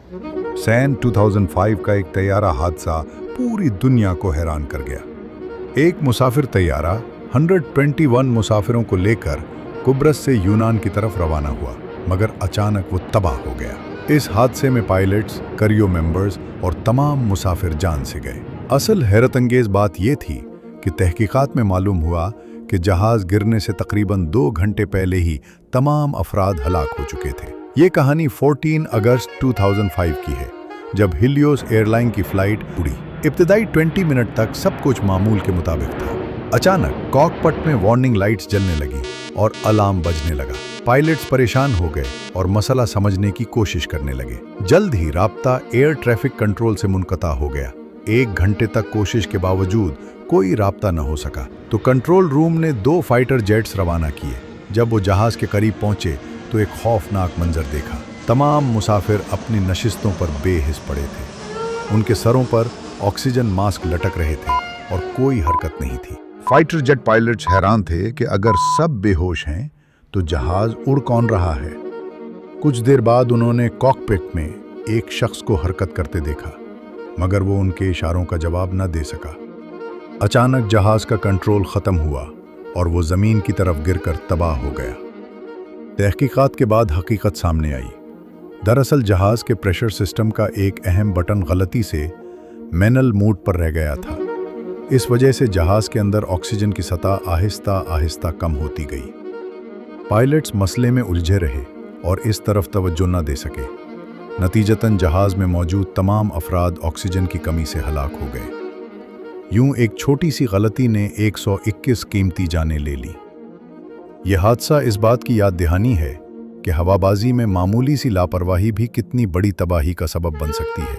San 2005 का एक तैयारा हादसा पूरी दुनिया को हैरान कर गया। एक मुसाफिर तैयारा 121 मुसाफिरों को लेकर कुब्रस से यूनान की तरफ रवाना हुआ, मगर अचानक वो तबाह हो गया। इस हादसे में पायलट्स, क्रू मेंबर्स और तमाम मुसाफिर जान से गए। असल हैरतअंगेज बात यह थी कि तहकीकात में मालूम हुआ कि जहाज गिरने से तकरीबन 2 घंटे पहले ही तमाम अफराद हलाक हो चुके थे। ये कहानी 14 अगस्त 2005 की है, जब हिलियोस एयरलाइन की फ्लाइट उड़ी। इब्तिदाई 20 मिनट तक सब कुछ मामूल के मुताबिक था। अचानक कॉकपिट में वार्निंग लाइट्स जलने लगी और अलार्म बजने लगा। पायलट्स परेशान हो गए और मसला समझने की कोशिश करने लगे। जल्द ही राब्ता एयर ट्रैफिक कंट्रोल से मुनक़ता हो गया। 1 घंटे तक कोशिश के बावजूद कोई राब्ता न हो सका, तो कंट्रोल रूम ने 2 फाइटर जेट्स रवाना किए। जब वो जहाज के करीब पहुंचे तो एक खौफनाक मंजर देखा। तमाम मुसाफिर अपनी नशिस्तों पर बेहिस पड़े थे। उनके सरों पर ऑक्सीजन मास्क लटक रहे थे और कोई हरकत नहीं थी। फाइटर जेट पायलट्स हैरान थे कि अगर सब बेहोश हैं तो जहाज उड़ कौन रहा है। कुछ देर बाद उन्होंने कॉकपिट में एक शख्स को हरकत करते देखा, मगर वो उनके इशारों का जवाब न दे सका। अचानक जहाज का कंट्रोल खत्म हुआ और वो जमीन की तरफ गिरकर तबाह हो गया। तहकीकात के बाद हकीकत सामने आई। दरअसल जहाज के प्रेशर सिस्टम का एक अहम बटन गलती से मैनुअल मोड पर रह गया था। इस वजह से जहाज के अंदर ऑक्सीजन की सतह आहिस्ता आहिस्ता कम होती गई। पायलट्स मसले में उलझे रहे और इस तरफ तवज्जो न दे सके। नतीजतन जहाज में मौजूद तमाम अफराद ऑक्सीजन की कमी से हलाक हो गए। यूं एक छोटी सी गलती ने 121 कीमती जानें ले ली। यह हादसा इस बात की याद दहानी है कि हवाबाजी में मामूली सी लापरवाही भी कितनी बड़ी तबाही का सबब बन सकती है।